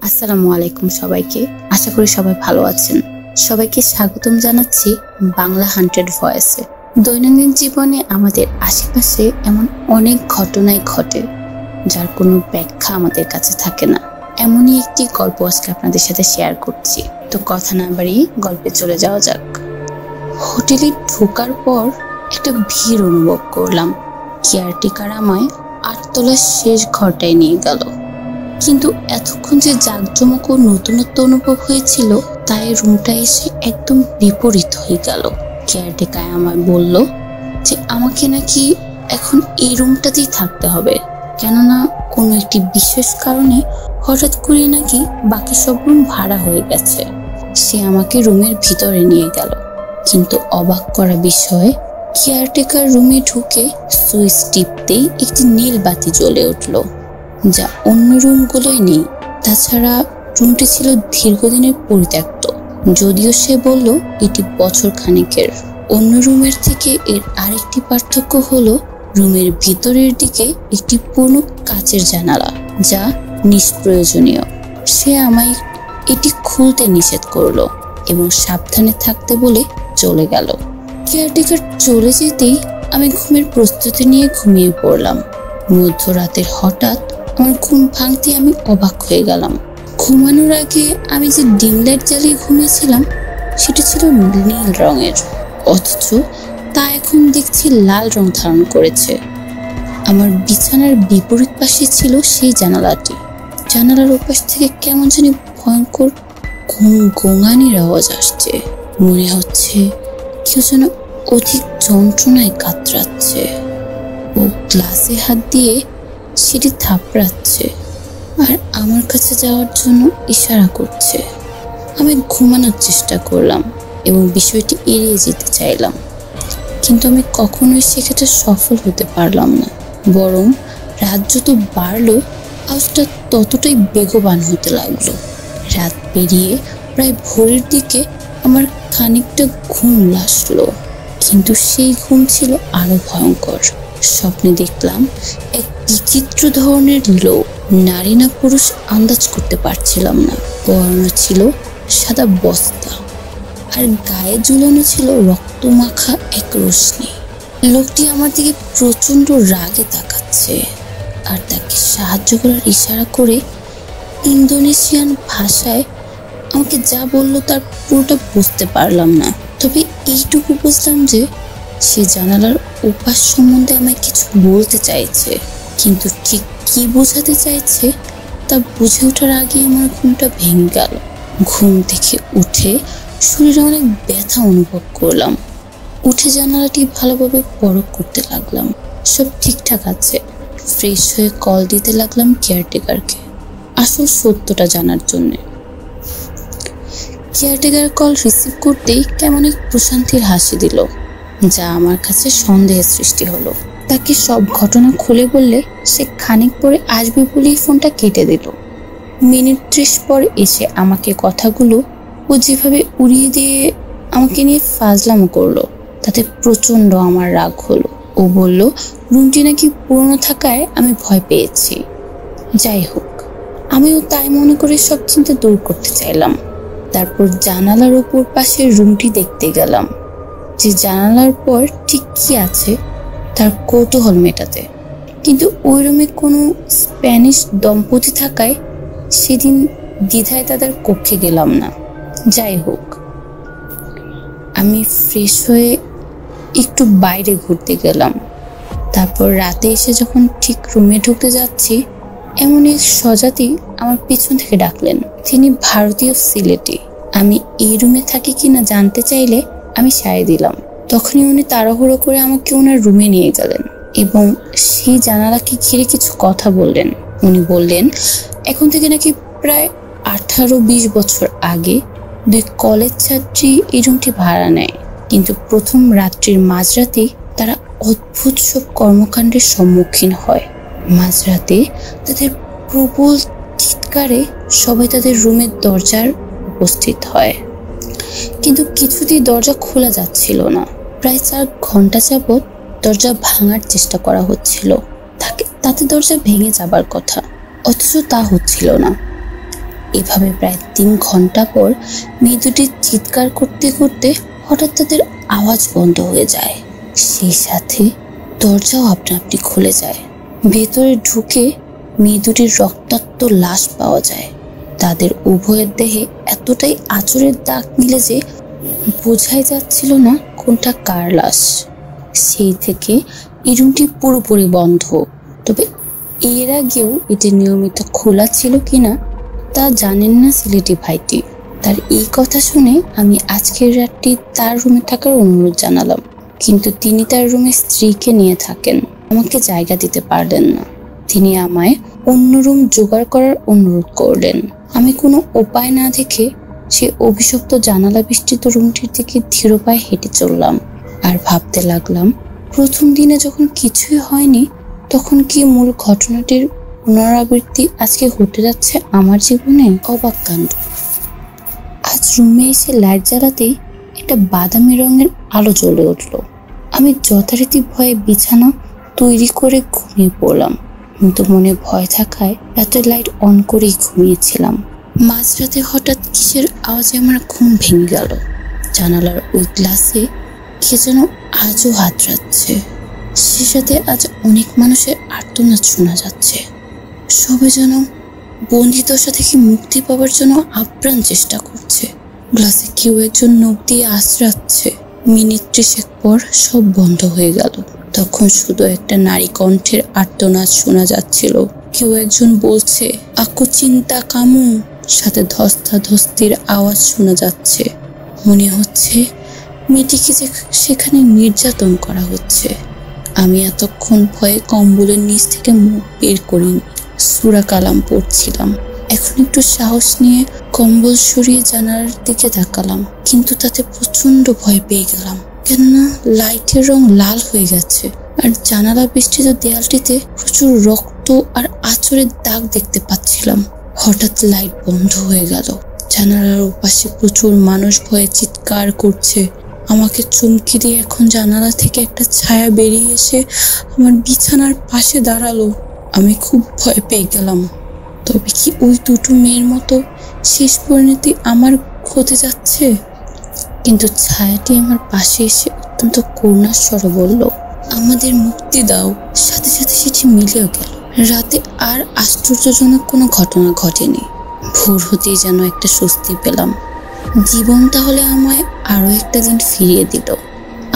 আসসালামু আলাইকুম সবাইকে। আশা করি সবাই ভালো আছেন। সবাইকে স্বাগতম জানাচ্ছি বাংলা হান্টেড ভয়েসে। দৈনন্দিন জীবনে আমাদের আশেপাশে এমন অনেক ঘটনাই ঘটে যার কোনো ব্যাখ্যা আমাদের কাছে থাকে না। এমনই একটি গল্প আজকে আপনাদের সাথে শেয়ার করছি। তো কথা না বাড়িয়ে গল্পে চলে যাওয়া যাক। হোটেলে ঢোকার পর একটা ভিড় অনুভব করলাম। কেয়ারটেকার আমায় 8 তলার শেষ ঘরটায় নিয়ে গেল। কিন্তু এতক্ষণ যে জাঁকজমক ও নতুনত্ব অনুভব হয়েছিল তাই রুমটা এসে একদম বিপরীত হয়ে গেল। কেয়ারটেকার আমায় বলল যে আমাকে নাকি এখন এই রুমটাতেই থাকতে হবে, কেননা কোনো একটি বিশেষ কারণে হঠাৎ করে নাকি বাকি সব রুম ভাড়া হয়ে গেছে। সে আমাকে রুমের ভিতরে নিয়ে গেল, কিন্তু অবাক করা বিষয়, কেয়ারটেকার রুমে ঢুকে সুইচ টিপতেই একটি নীল বাতি জ্বলে উঠল, যা অন্য রুমগুলোই নেই। তাছাড়া রুমটি ছিল দীর্ঘদিনের পরিত্যক্ত, যদিও সে বলল এটি বছর খানেকের। অন্য রুমের থেকে এর আরেকটি পার্থক্য হলো রুমের ভিতরের দিকে একটি পুরনো কাচের জানালা, যা নিষ্প্রয়োজনীয়। সে আমায় এটি খুলতে নিষেধ করলো এবং সাবধানে থাকতে বলে চলে গেল। কেয়ারটেকার চলে যেতেই আমি ঘুমের প্রস্তুতি নিয়ে ঘুমিয়ে পড়লাম। মধ্যরাতের হঠাৎ আমার ঘুম ভাঙতে আমি অবাক হয়ে গেলাম। ঘুমানোর আগে আমি যে ডিম লাইট জ্বালিয়ে ঘুমিয়েছিলাম সেটা ছিল নীল রঙের, অথচ তা এখন দেখছি লাল রং ধারণ করেছে। আমার বিছানার বিপরীত পাশে ছিল সেই জানালাটি। জানালার ওপাশ থেকে কেমন জানি ভয়ঙ্কর গোঙানির আওয়াজ আসছে। মনে হচ্ছে কেউ যেন অধিক যন্ত্রণায় কাতরাচ্ছে ও গ্লাসে হাত দিয়ে সেটি থাপড়াচ্ছে আর আমার কাছে যাওয়ার জন্য ইশারা করছে। আমি ঘুমানোর চেষ্টা করলাম এবং বিষয়টি এড়িয়ে যেতে চাইলাম, কিন্তু আমি কখনোই সেক্ষেত্রে সফল হতে পারলাম না। বরং রাত যত বাড়লো আওয়াজটা ততটাই বেগবান হতে লাগলো। রাত পেরিয়ে প্রায় ভোরের দিকে আমার খানিকটা ঘুম আসলো, কিন্তু সেই ঘুম ছিল আরো ভয়ঙ্কর। স্বপ্নে দেখলাম এক বিচিত্র ধরনের লোক, নারী না পুরুষ আন্দাজ করতে পারছিলাম না। পরনে ছিল সাদা বস্তা আর গায়ে ঝুলানো ছিল রক্তমাখা এক রশ্মি। লোকটি আমার দিকে প্রচন্ড রাগে তাকাচ্ছে আর তাকে সাহায্য করার ইশারা করে ইন্দোনেশিয়ান ভাষায় আমাকে যা বললো তার পুরোটা বুঝতে পারলাম না, তবে এইটুকু বুঝলাম যে সে জানালার ওপাশ সম্বন্ধে আমায় কিছু বলতে চাইছে, কিন্তু ঠিক কি বোঝাতে চাইছে তা বুঝে ওঠার আগে আমার ঘুমটা ভেঙে গেল। ঘুম থেকে উঠে শরীরে অনেক ব্যথা অনুভব করলাম। উঠে জানালাটি ভালোভাবে পরখ করতে লাগলাম, সব ঠিকঠাক আছে। ফ্রেশ হয়ে কল দিতে লাগলাম কেয়ারটেকারকে আসল সত্যটা জানার জন্যে। কেয়ারটেকার কল রিসিভ করতেই কেমন এক প্রশান্তির হাসি দিল, যা আমার কাছে সন্দেহের সৃষ্টি হলো। তাকে সব ঘটনা খুলে বললে সে খানিক পরে আসবে বলেই ফোনটা কেটে দিল। মিনিট 30 পর এসে আমাকে কথাগুলো ও যেভাবে উড়িয়ে দিয়ে আমাকে নিয়ে ফাজলামো করলো তাতে প্রচন্ড আমার রাগ হলো। ও বলল রুমটি নাকি পুরনো থাকায় আমি ভয় পেয়েছি। যাই হোক, আমিও তাই মনে করে সব চিন্তা দূর করতে চাইলাম। তারপর জানালার ওপর পাশের রুমটি দেখতে গেলাম, যে জানালার পর ঠিক কি আছে তার কৌতূহল মেটাতে। কিন্তু ওই রুমে কোনো স্প্যানিশ দম্পতি থাকায় সেদিন দ্বিধায় তাদের কক্ষে গেলাম না। যাই হোক, আমি ফ্রেশ হয়ে একটু বাইরে ঘুরতে গেলাম। তারপর রাতে এসে যখন ঠিক রুমে ঢুকতে যাচ্ছি এমন এক স্বজাতি আমার পিছন থেকে ডাকলেন। তিনি ভারতীয় সিলেটি। আমি এই রুমে থাকি কিনা জানতে চাইলে আমি সায় দিলাম। তখনই উনি তাড়াহুড়ো করে আমাকে ওনার রুমে নিয়ে গেলেন এবং সেই জানালাকে ঘিরে কিছু কথা বললেন। উনি বললেন এখন থেকে নাকি প্রায় 18-20 বছর আগে 2 কলেজ ছাত্রী এই রুমটি ভাড়া নেয়, কিন্তু প্রথম রাত্রির মাঝরাতেই তারা অদ্ভুত সব কর্মকাণ্ডের সম্মুখীন হয়। মাঝরাতে তাদের প্রবল চিৎকারে সবাই তাদের রুমের দরজার উপস্থিত হয়, কিন্তু কিছুতেই দরজা খোলা যাচ্ছিল না। প্রায় 4 ঘন্টা যাবৎ দরজা ভাঙার চেষ্টা করা হচ্ছিল, তাতে দরজা ভেঙে যাবার কথা, অথচ তা হচ্ছিল না। এভাবে প্রায় 3 ঘন্টা পর মেয়ে দুটি চিৎকার করতে করতে হঠাৎ তাদের আওয়াজ বন্ধ হয়ে যায়। সেই সাথে দরজাও আপনা আপনি খুলে যায়। ভেতরে ঢুকে মেয়ে দুটির রক্তাক্ত লাশ পাওয়া যায়। তাদের উভয়ের দেহে এতটাই আঁচড়ের দাগ মিলে যে বোঝাই যাচ্ছিল না কোনটা কার লাশ। সেই থেকে এই রুমটি পুরোপুরি বন্ধ। তবে এর আগেও এটি নিয়মিত খোলা ছিল কিনা তা জানেন না সিলেটি ভাইটি। তার এই কথা শুনে আমি আজকের রাতটি তার রুমে থাকার অনুরোধ জানালাম, কিন্তু তিনি তার রুমে স্ত্রীকে নিয়ে থাকেন, আমাকে জায়গা দিতে পারলেন না। তিনি আমায় অন্য রুম জোগাড় করার অনুরোধ করলেন। আমি কোনো উপায় না দেখে সে অভিশপ্ত জানালা বিস্তৃত রুমটির দিকে ধীর পায়ে হেঁটে চললাম আর ভাবতে লাগলাম, প্রথম দিনে যখন কিছুই হয়নি তখন কি মূল ঘটনাটির পুনরাবৃত্তি আজকে ঘটে যাচ্ছে আমার জীবনে। অবাক কাণ্ড। আজ রুমে এসে লাইট জ্বালাতেই একটা বাদামি রঙের আলো জ্বলে উঠল। আমি যথারীতি ভয়ে বিছানা তৈরি করে ঘুমিয়ে পড়লাম, কিন্তু মনে ভয় থাকায় রাতের লাইট অন করেই ঘুমিয়েছিলাম। মাঝরাতে হঠাৎ কিসের আওয়াজে আমার ঘুম ভেঙে গেল। জানালার ওই গ্লাসে কে যেন আজও হাত রাখছে। সে সাথে আজ অনেক মানুষের আর্তনাদ শোনা যাচ্ছে। সবাই যেন বন্দিদশা থেকে মুক্তি পাওয়ার জন্য আপ্রাণ চেষ্টা করছে। গ্লাসে কেউ একজন নখ দিয়ে আঁচড়াচ্ছে। মিনিট 30 পর সব বন্ধ হয়ে গেল। তখন শুধু একটা নারী কণ্ঠের আর্তনাদ শোনা যাচ্ছিল। কেউ একজন বলছে, আকু চিন্তা কামু। সাথে ধস্তাধস্তির আওয়াজ শোনা যাচ্ছে। মনে হচ্ছে মেয়েটিকে সেখানে নির্যাতন করা হচ্ছে। আমি এতক্ষণ ভয়ে কম্বলের নিচ থেকে মুখ বের করিনি, সূরা কালাম পড়ছিলাম। এখন একটু সাহস নিয়ে কম্বল সরিয়ে জানালার দিকে তাকালাম, কিন্তু তাতে প্রচন্ড ভয় পেয়ে গেলাম। কেননা লাইটের রং লাল হয়ে গেছে আর জানালা বিস্তৃত দেয়ালটিতে প্রচুর রক্ত আর আঁচড়ের দাগ দেখতে পাচ্ছিলাম। হঠাৎ লাইট বন্ধ হয়ে গেল। জানালার ওপাশে প্রচুর মানুষ ভয়ে চিৎকার করছে। আমাকে চমকে দিয়ে এখন জানালা থেকে একটা ছায়া বেরিয়ে এসে আমার বিছানার পাশে দাঁড়ালো। আমি খুব ভয় পেয়ে গেলাম। তবে কি ওই দুটো মেয়ের মতো শেষ পরিণতি আমার হতে যাচ্ছে? কিন্তু ছায়াটি আমার পাশে এসে অত্যন্ত করুণার স্বরে বলল, আমাদের মুক্তি দাও। সাথে সাথে সেটি মিলেও গেল। রাতে আর আশ্চর্যজনক কোনো ঘটনা ঘটেনি। ভোর হতেই যেন একটা স্বস্তি পেলাম। জীবন তাহলে আমায় আরো একটা দিন ফিরিয়ে দিল।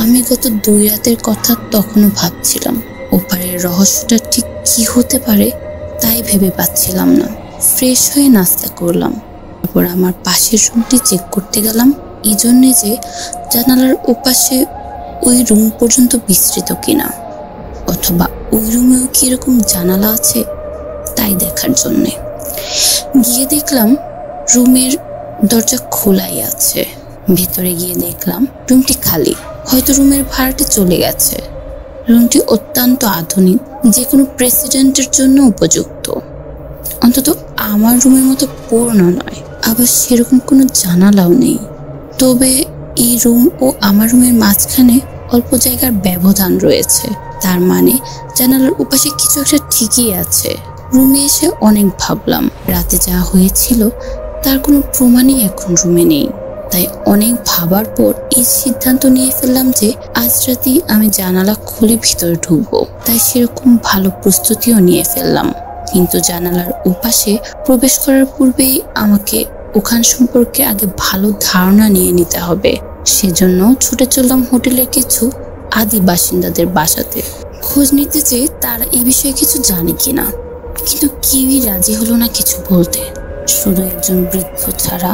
আমি গত 2 রাতের কথা তখনও ভাবছিলাম। ওপারের রহস্যটা ঠিক কি হতে পারে তাই ভেবে পাচ্ছিলাম না। ফ্রেশ হয়ে নাস্তা করলাম, তারপর আমার পাশের রুমটি চেক করতে গেলাম, এই জন্যে যে জানালার ওপাশে ওই রুম পর্যন্ত বিস্তৃত কিনা, অথবা ওই রুমেও কিরকম জানালা আছে তাই দেখার জন্যে। গিয়ে দেখলাম রুমের দরজা খোলাই আছে। ভেতরে গিয়ে দেখলাম রুমটি খালি। হয়তো রুমের ভাড়াটে চলে গেছে। রুমটি অত্যন্ত আধুনিক, যে কোনো প্রেসিডেন্টের জন্য উপযুক্ত। অন্তত আমার রুমের মতো পুরনো নয়, আবার সেরকম কোনো জানালাও নেই। তবে এই রুম ও আমার রুমের মাঝখানে অল্প জায়গার ব্যবধান রয়েছে। তার মানে জানালার উপাশে কিছু একটা ঠিকই আছে। রুমে এসে অনেক ভাবলাম। রাতে যা হয়েছিল তার কোনো প্রমাণই এখন রুমে নেই। তাই অনেক ভাবার পর এই সিদ্ধান্ত নিয়ে ফেললাম যে আজ রাতেই আমি জানালা খুলে ভিতরে ঢুকবো। তাই সেরকম ভালো প্রস্তুতিও নিয়ে ফেললাম। কিন্তু জানালার ওপাশে প্রবেশ করার পূর্বেই আমাকে ওখান সম্পর্কে আগে ভালো ধারণা নিয়ে নিতে হবে। সেজন্য ছুটে চললাম হোটেলের কিছু আদি বাসিন্দাদের বাসাতে, খোঁজ নিতে চেয়ে তারা এই বিষয়ে কিছু জানে কিনা। কিন্তু কেউই রাজি হলো না কিছু বলতে। শুধু একজন বৃদ্ধ ছাড়া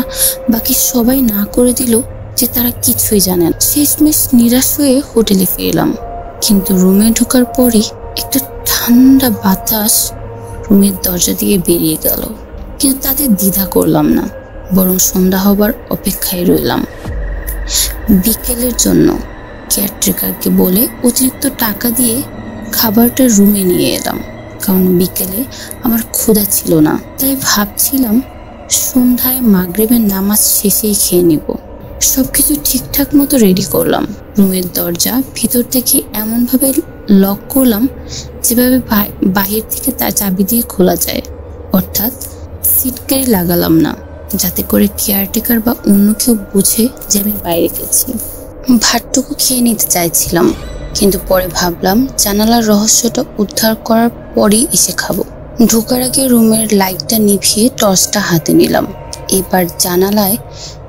বাকি সবাই না করে দিল যে তারা কিছুই জানেন। শেষমেশ নিরাশ হয়ে হোটেলে ফিরলাম। কিন্তু রুমে ঢোকার পরই একটা ঠান্ডা বাতাস রুমের দরজা দিয়ে বেরিয়ে গেল। কিন্তু তাতে দ্বিধা করলাম না, বরং সন্ধ্যা হবার অপেক্ষায় রইলাম। বিকেলের জন্য কেয়ারটেকারকে বলে অতিরিক্ত টাকা দিয়ে খাবারটা রুমে নিয়ে এলাম, কারণ বিকেলে আমার ক্ষুধা ছিল না। তাই ভাবছিলাম সন্ধ্যায় মাগরিবের নামাজ শেষেই খেয়ে নিব। সবকিছু ঠিকঠাক মতো রেডি করলাম। রুমের দরজা ভিতর থেকে এমনভাবে লক করলাম যেভাবে বাহির থেকে তার চাবি দিয়ে খোলা যায়, অর্থাৎ সিটকারি লাগালাম না, যাতে করে কেয়ারটেকার বা অন্য কেউ বুঝে যে আমি বাইরে গেছি। ভাতটুকু খেয়ে নিতে চাইছিলাম, কিন্তু পরে ভাবলাম জানালার রহস্যটা উদ্ধার করার পরই এসে খাবো। ঢোকার আগে রুমের লাইটটা নিভিয়ে টর্চটা হাতে নিলাম। এবার জানালায়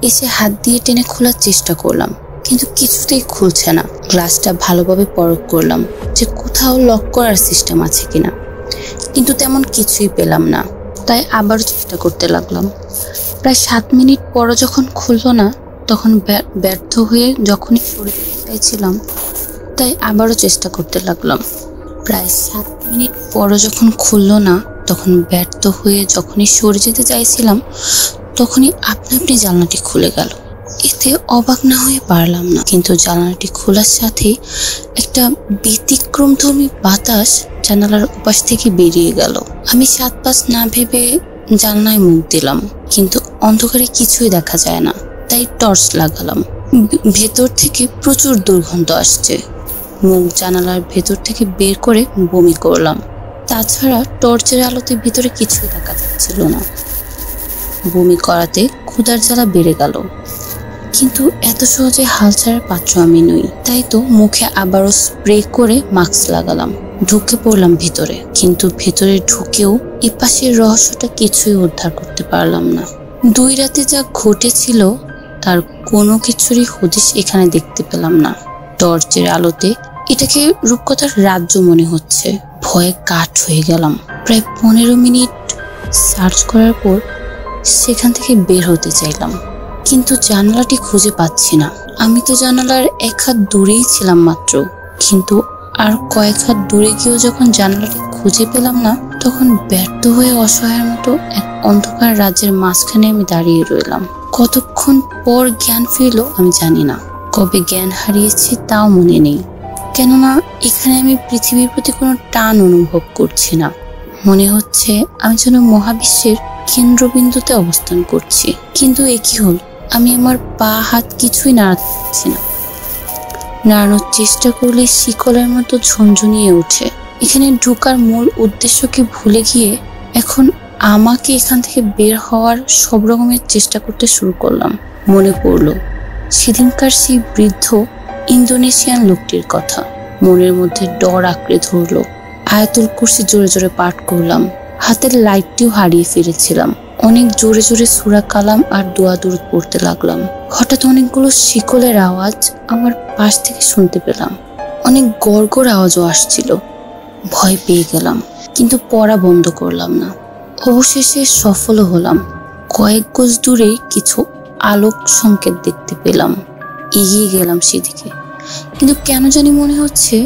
এসে হাত দিয়ে টেনে খোলার চেষ্টা করলাম, কিন্তু কিছুতেই খুলছে না। গ্লাসটা ভালোভাবে পরখ করলাম যে কোথাও লক করার সিস্টেম আছে কিনা, কিন্তু তেমন কিছুই পেলাম না। তাই আবারও চেষ্টা করতে লাগলাম। প্রায় 7 মিনিট পরও যখন খুললো না, তখন ব্যর্থ হয়ে যখনই সরে যেতে চাইছিলাম, তাই আবারও চেষ্টা করতে লাগলাম। প্রায় 7 মিনিট পরও যখন খুললো না, তখন ব্যর্থ হয়ে যখনই সরে যেতে চাইছিলাম, তখনই আপনা আপনি জানলাটি খুলে গেল। এতে অবাক না হয়ে পারলাম না, কিন্তু জানালাটি খোলার সাথে একটা ব্যতিক্রমধর্মী বাতাস জানালার উপাস থেকে বেরিয়ে গেল। আমি 7-5 না ভেবে জানলায় মুখ দিলাম, কিন্তু অন্ধকারে কিছুই দেখা যায় না। তাই টর্চ লাগালাম। ভেতর থেকে প্রচুর দুর্গন্ধ আসছে। মুখ জানালার ভেতর থেকে বের করে বমি করলাম। তাছাড়া টর্চের আলোতে ভিতরে কিছুই দেখা যাচ্ছিল না। বমি করাতে ক্ষুধার জ্বালা বেড়ে গেল, কিন্তু এত সহজে হাল ছাড়ার পাত্র আমি নই। তাই তো মুখে আবারও স্প্রে করে মাস্ক লাগালাম। ঢুকে পড়লাম ভিতরে, কিন্তু ভেতরে ঢুকেও এপাশের রহস্যটা কিছুই উদ্ধার করতে পারলাম না। 2 রাতে যা ঘটেছিল তার কোনো কিছুরই হদিশ এখানে দেখতে পেলাম না। টর্চের আলোতে এটাকে রূপকথার রাজ্য মনে হচ্ছে। ভয়ে কাঠ হয়ে গেলাম। প্রায় 15 মিনিট সার্চ করার পর সেখান থেকে বের হতে চাইলাম, কিন্তু জানালাটি খুঁজে পাচ্ছি না। আমি তো জানালার 1 হাত দূরেই ছিলাম মাত্র, কিন্তু আর কয়েক হাত দূরে গিয়েও যখন জানালাটি খুঁজে পেলাম না, তখন ব্যর্থ হয়ে অসহায়ের মতো এক অন্ধকার রাজ্যের মাঝখানে আমি দাঁড়িয়ে রইলাম। কতক্ষণ পর জ্ঞান ফিরলো আমি জানি না। কবে জ্ঞান হারিয়েছি তাও মনে নেই, কেননা এখানে আমি পৃথিবীর প্রতি কোনো টান অনুভব করছি না। মনে হচ্ছে আমি যেন মহাবিশ্বের কেন্দ্রবিন্দুতে অবস্থান করছি। কিন্তু এ কি হল? আমি আমার পা হাত কিছুই নাড়াতে পারছি না। নাড়ানোর চেষ্টা করলে শিকলের মতো ঝনঝনিয়ে ওঠে। এখানে ঢোকার মূল উদ্দেশ্যকে ভুলে গিয়ে এখন আমাকে এখান থেকে বের হওয়ার সব রকমের চেষ্টা করতে শুরু করলাম। মনে পড়লো সেদিনকার সেই বৃদ্ধ ইন্দোনেশিয়ান লোকটির কথা। মনের মধ্যে ডর আঁকড়ে ধরলো। আয়াতুল কুরসি জোরে জোরে পাঠ করলাম। হাতের লাইটটিও হারিয়ে ফিরেছিলাম। অনেক জোরে জোরে সূরা কালাম আর দোয়া দুরূদ পড়তে লাগলাম। হঠাৎ অনেকগুলো শিকলের আওয়াজ আমার পাশ থেকে শুনতে পেলাম। অনেক গড়গড় আওয়াজও আসছিল। ভয় পেয়ে গেলাম, কিন্তু পড়া বন্ধ করলাম না। অবশেষে সফলও হলাম। কয়েক গজ দূরে কিছু আলোক সংকেত দেখতে পেলাম। এগিয়ে গেলাম সেদিকে, কিন্তু কেন জানি মনে হচ্ছে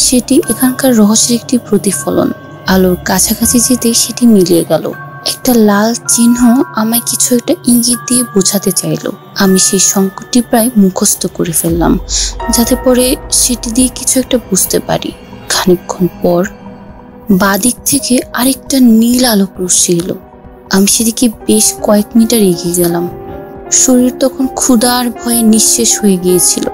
সেটি এখানকার রহস্যের একটি প্রতিফলন। আলোর কাছাকাছি যেতেই সেটি মিলিয়ে গেল। একটা লাল চিহ্ন আমায় কিছু একটা ইঙ্গিত দিয়ে বোঝাতে চাইলো। আমি সেই সংকেতটি প্রায় মুখস্থ করে ফেললাম, যাতে পরে সেটি দিয়ে কিছু একটা বুঝতে পারি। খানিকক্ষণ পর বাদিক থেকে আরেকটা নীল আলোক রশ্মি এলো। আমি সেদিকে বেশ কয়েক মিটার এগিয়ে গেলাম। শরীর তখন ক্ষুধা আর ভয়ে নিঃশেষ হয়ে গিয়েছিল।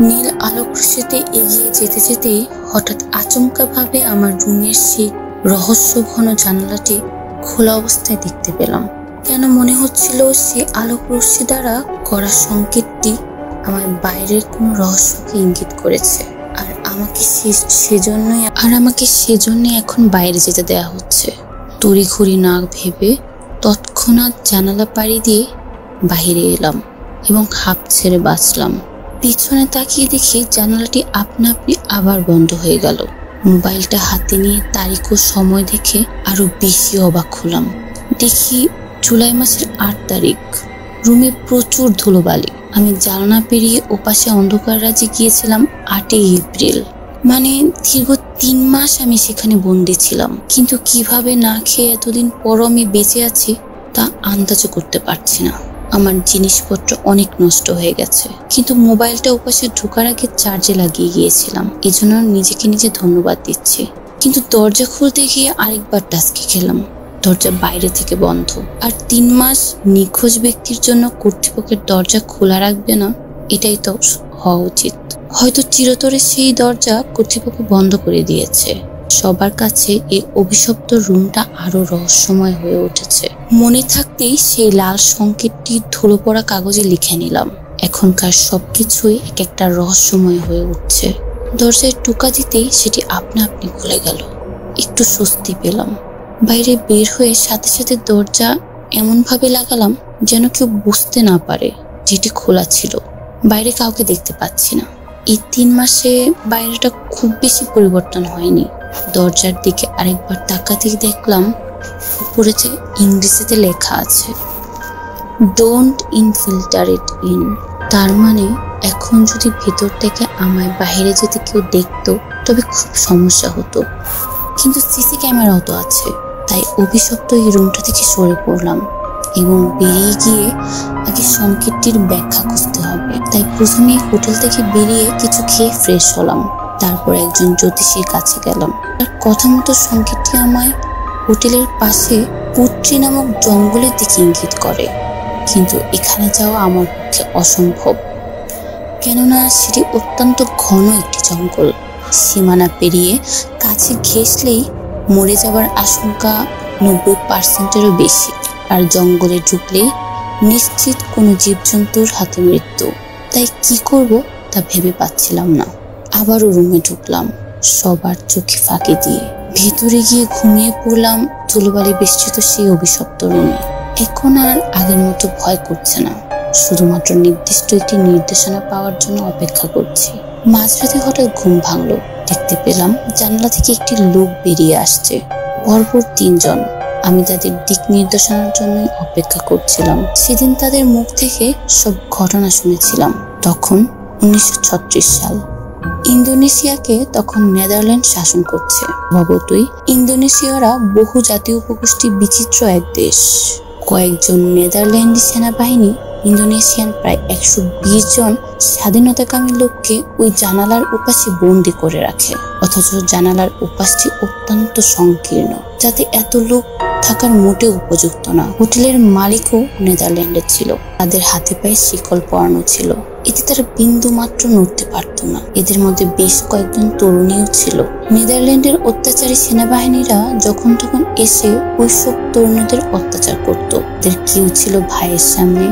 নীল আলোক রশ্মিতে এগিয়ে যেতে যেতেই হঠাৎ আচমকা ভাবে আমার রুমের সেই রহস্য ঘন জানালাটি খোলা অবস্থায় দেখতে পেলাম। কেন মনে হচ্ছিল সে আলোক রশ্মি দ্বারা করা সংকেতটি আমার বাইরের কোনো রহস্যকে ইঙ্গিত করেছে, আর আমাকে সেজন্যই এখন বাইরে যেতে দেয়া হচ্ছে। তড়িঘড়ি না ভেবে তৎক্ষণাৎ জানালা পাড়ি দিয়ে বাহিরে এলাম এবং হাঁপ ছেড়ে বাঁচলাম। পিছনে তাকিয়ে দেখি জানালাটি আপনা আপনি আবার বন্ধ হয়ে গেল। মোবাইলটা হাতে নিয়ে তারিখ ও সময় দেখে আরো বেশি অবাক হলাম। দেখি জুলাই মাসের 8 তারিখ। রুমে প্রচুর ধুলোবালি। আমি জানালা পেরিয়ে ওপাশে অন্ধকার রাজ্যে গিয়েছিলাম 8 এপ্রিল। মানে দীর্ঘ 3 মাস আমি সেখানে বন্দি ছিলাম। কিন্তু কিভাবে না খেয়ে এতদিন পরও আমি বেঁচে আছি তা আন্দাজও করতে পারছি না। আমার জিনিসপত্র অনেক নষ্ট হয়ে গেছে, কিন্তু মোবাইলটা ওপাশে ঢোকার আগে চার্জে লাগিয়ে গিয়েছিলাম। এজন্য নিজেকে নিজে ধন্যবাদ দিচ্ছি। কিন্তু দরজা খুলতে গিয়ে আরেকবার টাস্কি খেলাম। দরজা বাইরে থেকে বন্ধ। আর 3 মাস নিখোঁজ ব্যক্তির জন্য কর্তৃপক্ষের দরজা খোলা রাখবে না, এটাই তো হওয়া উচিত। হয়তো চিরতরে সেই দরজা কর্তৃপক্ষ বন্ধ করে দিয়েছে। সবার কাছে এই অভিশপ্ত রুমটা আরো রহস্যময় হয়ে উঠেছে। মনে থাকতেই সেই লাল সংকেতটি ধুলো পড়া কাগজে লিখে নিলাম। এখনকার সবকিছুই এক একটা রহস্যময় হয়ে উঠছে। দরজায় টোকা দিতেই সেটি আপনা আপনি খুলে গেল। একটু স্বস্তি পেলাম। বাইরে বের হয়ে সাথে সাথে দরজা এমন ভাবে লাগালাম যেন কেউ বুঝতে না পারে যেটি খোলা ছিল। বাইরে কাউকে দেখতে পাচ্ছি না। এই 3 মাসে বাইরেটা খুব বেশি পরিবর্তন হয়নি। দরজার দিকে আরেকবার তাকাতেই দেখলাম উপরে যে ইংরেজিতে লেখা আছে, ডোন্ট ইনফিল্টার ইট ইন। তার মানে এখন যদি ভেতর থেকে আমায় বাইরে যেতে কেউ দেখতো তবে খুব সমস্যা হতো। কিন্তু সিসি ক্যামেরাও তো আছে। তাই অভিশপ্ত এই রুমটা থেকে সরে পড়লাম এবং বেরিয়ে গিয়ে আগে সংকেতটির ব্যাখ্যা খুঁজতে হবে। তাই প্রথমে হোটেল থেকে বেরিয়ে কিছু খেয়ে ফ্রেশ হলাম। তারপর একজন জ্যোতিষীর কাছে গেলাম। তার কথা মতো সংকেতটি আমায় হোটেলের পাশে পুট্রি নামক জঙ্গলের দিকে ইঙ্গিত করে। কিন্তু এখানে যাওয়া আমার পক্ষে অসম্ভব, কেননা সেটি অত্যন্ত ঘন একটি জঙ্গল। সীমানা পেরিয়ে কাছে ঘেঁষলেই মরে যাওয়ার আশঙ্কা 90%-এরও বেশি। আর জঙ্গলে ঢুকলেই নিশ্চিত কোনো জীবজন্তুর হাতে মৃত্যু। তাই কি করব তা ভেবে পাচ্ছিলাম না। আবারও রুমে ঢুকলাম সবার চোখে ফাঁকি দিয়ে। ভেতরে গিয়ে ঘুমিয়ে পড়লাম ধুলোবালি বেষ্টিত সেই অভিশপ্ত রুমে। এখন আর আগের মতো ভয় করছে না, শুধুমাত্র নির্দিষ্ট একটি নির্দেশনা পাওয়ার জন্য অপেক্ষা করছি। মাঝরাতে হঠাৎ ঘুম ভাঙলো। দেখতে পেলাম জানলা থেকে একটি লোক বেরিয়ে আসছে। পরপর 3 জন। আমি তাদের দিক নির্দেশনার জন্য অপেক্ষা করছিলাম। সেদিন তাদের মুখ থেকে সব ঘটনা শুনেছিলাম। তখন 1936 সাল। ইন্দোনেশিয়াকে তখন নেদারল্যান্ড শাসন করছে। স্বভাবতই ইন্দোনেশীয়রা বহু জাতীয় উপগোষ্ঠী বিচিত্র এক দেশ। কয়েকজন নেদারল্যান্ডি সেনাবাহিনী ইন্দোনেশিয়ান প্রায় 120 জন স্বাধীনতাকামী লোককে ওই জানালার উপাসে বন্দি করে রাখে। অথচ জানালার উপাসটি অত্যন্ত সংকীর্ণ, যাতে এত লোক থাকার মোটেও উপযুক্ত না। হোটেলের মালিকও নেদারল্যান্ডের ছিল। তাদের হাতে পায়ে শিকল পরানো ছিল, এতে তারা বিন্দু মাত্র নড়তে পারত না। এদের মধ্যে বেশ কয়েকজন তরুণীও ছিল। নেদারল্যান্ডের অত্যাচারী সেনাবাহিনীরা যখন তখন এসে ওইসব তরুণীদের অত্যাচার করত। এদের কেউ ছিল ভাইয়ের সামনে,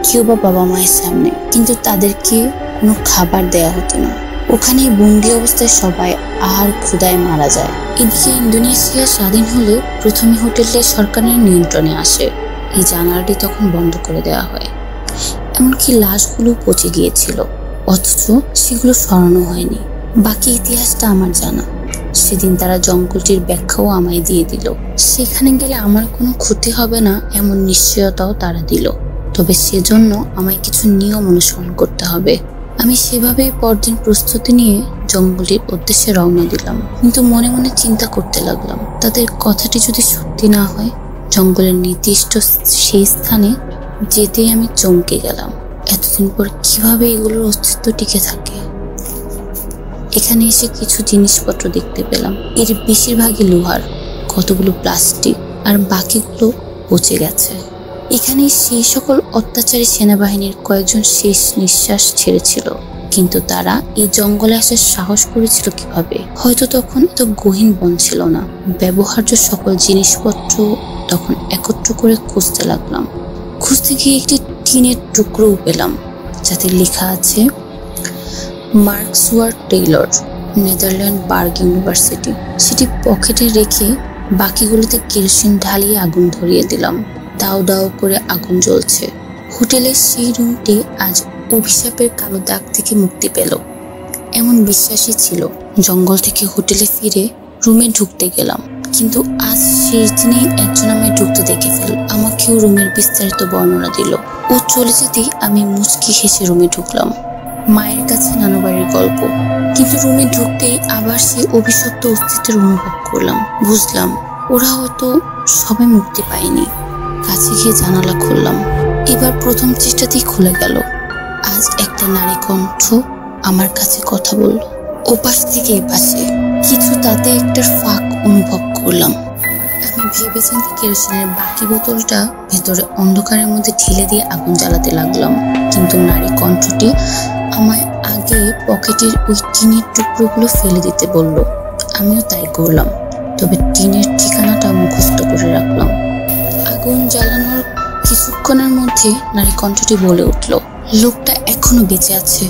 কেউ বা বাবা মায়ের সামনে, কিন্তু তাদেরকে কোনো খাবার দেয়া হতো না। ওখানেই বন্দি অবস্থায় সবাই আর ক্ষুধায় মারা যায়। এদিকে ইন্দোনেশিয়া স্বাধীন হলে প্রথমে হোটেলটা সরকারের নিয়ন্ত্রণে আসে। এই জানালাটি তখন বন্ধ করে দেওয়া হয়। এমনকি লাশগুলো পচে গিয়েছিল, অথচ সেগুলো সরানো হয়নি। বাকি ইতিহাসটা আমার জানা। সেদিন তারা জঙ্গলটির ব্যাখ্যাও আমায় দিয়ে দিল। সেখানে গেলে আমার কোনো ক্ষতি হবে না এমন নিশ্চয়তাও তারা দিল। তবে সেজন্য আমায় কিছু নিয়ম অনুসরণ করতে হবে। আমি সেভাবেই পরদিন প্রস্তুতি নিয়ে জঙ্গলের উদ্দেশ্যে রওনা দিলাম। কিন্তু মনে মনে চিন্তা করতে লাগলাম, তাদের কথাটি যদি সত্যি না হয়। জঙ্গলের নির্দিষ্ট সেই স্থানে যেতেই আমি চমকে গেলাম। এতদিন পর কিভাবে এগুলোর অস্তিত্ব টিকে থাকে। এখানে এসে কিছু জিনিসপত্র দেখতে পেলাম। এর বেশিরভাগই লোহার, কতগুলো প্লাস্টিক, আর বাকিগুলো পচে গেছে। এখানে সেই সকল অত্যাচারী সেনাবাহিনীর কয়েকজন শেষ নিঃশ্বাস ছেড়েছিল। কিন্তু তারা এই জঙ্গলে আসার সাহস করেছিল কিভাবে? হয়তো তখন এত গহীন বন ছিল না। ব্যবহার্য সকল জিনিসপত্র তখন একত্র করে খুঁজতে লাগলাম। খুঁজতে গিয়ে একটি টিনের টুকরোও পেলাম, যাতে লেখা আছে Mark Stuart Taylor, Netherland burg university. সেটি পকেটে রেখে বাকিগুলোতে কেরোসিন ঢালিয়ে আগুন ধরিয়ে দিলাম। দাও দাও করে আগুন জ্বলছে। হোটেলের সেই রুমটি আজ অভিশাপের কালো দাগ থেকে মুক্তি পেল, এমন বিশ্বাসই ছিল। জঙ্গল থেকে হোটেলে ফিরে রুমে ঢুকতে গেলাম, কিন্তু আজ শেষ দিনেই একজন আমায় ঢুকতে দেখে ফেল। আমাকেও রুমের বিস্তারিত বর্ণনা দিল। ও চলে যেতেই আমি মুচকি হেসে রুমে ঢুকলাম। মায়ের কাছে নানু বাড়ির গল্প। কিন্তু রুমে ঢুকতেই আবার সেই অভিশপ্ত অস্তিত্বের অনুভব করলাম। বুঝলাম ওরা হয়তো সবাই মুক্তি পায়নি। কাছে গিয়ে জানালা খুললাম। এবার প্রথম চেষ্টাতেই খুলে গেল। আজ একটা নারী কণ্ঠ আমার কাছে কথা বলল, ওপাশ থেকে এপাশে। কিছু তাতে একটা ফাঁক অনুভব করলাম। আমি ভেবেচিন্তে কেরোসিনের বাকি বোতলটা ভেতরে অন্ধকারের মধ্যে ঢেলে দিয়ে আগুন জ্বালাতে লাগলাম। কিন্তু নারী কণ্ঠটি আমায় আগে পকেটের ওই টিনের টুকরোগুলো ফেলে দিতে বলল। আমিও তাই করলাম, তবে টিনের ঠিকানাটা মুখস্থ করে রাখলাম। আগুন জ্বালানোর কিছুক্ষণের মধ্যে নারী কণ্ঠটি বলে উঠল, লোকটা এখনো বেঁচে আছে,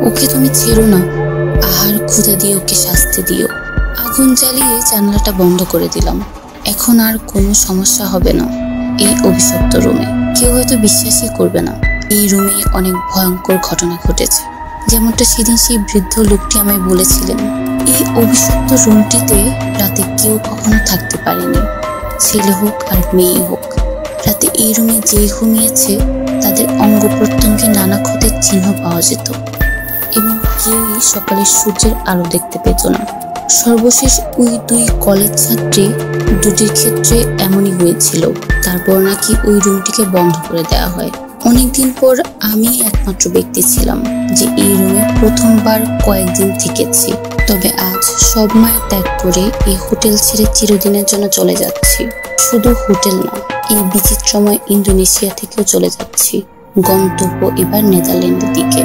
ওকে তুমি ছেড়ো না, আহার ক্ষুধা দিয়ে ওকে শাস্তি দিও। আগুন জ্বালিয়ে জানলাটা বন্ধ করে দিলাম। এখন আর কোনো সমস্যা হবে না এই অভিশপ্ত রুমে। কেউ হয়তো বিশ্বাসই করবে না এই রুমে অনেক ভয়ঙ্কর ঘটনা ঘটেছে, যেমনটা সেদিন সেই বৃদ্ধ লোকটি আমায় বলেছিলেন। এই অভিশপ্ত রুমটিতে রাতে কেউ কখনো থাকতে পারেনি, ছেলে হোক আর মেয়ে হোক। রাতে এই রুমে যে ঘুমিয়েছে তাদের অঙ্গ প্রত্যঙ্গে নানা ক্ষতের চিহ্ন পাওয়া যেত, এবং কেউই সকালে সূর্যের আলো দেখতে পেত না। সর্বশেষ ওই 2 কলেজ ছাত্রী দুটির ক্ষেত্রে এমনই হয়েছিল। তারপর নাকি ওই রুমটিকে বন্ধ করে দেওয়া হয়। অনেকদিন পর আমি একমাত্র ব্যক্তি ছিলাম যে এই রুমে প্রথমবার কয়েকদিন থেকেছি। তবে আজ সব মায়া ত্যাগ করে এই হোটেল ছেড়ে চিরদিনের জন্য চলে যাচ্ছি। শুধু হোটেল না, এই বিচিত্রময় ইন্দোনেশিয়া থেকেও চলে যাচ্ছি। গন্তব্য এবার নেদারল্যান্ডের দিকে।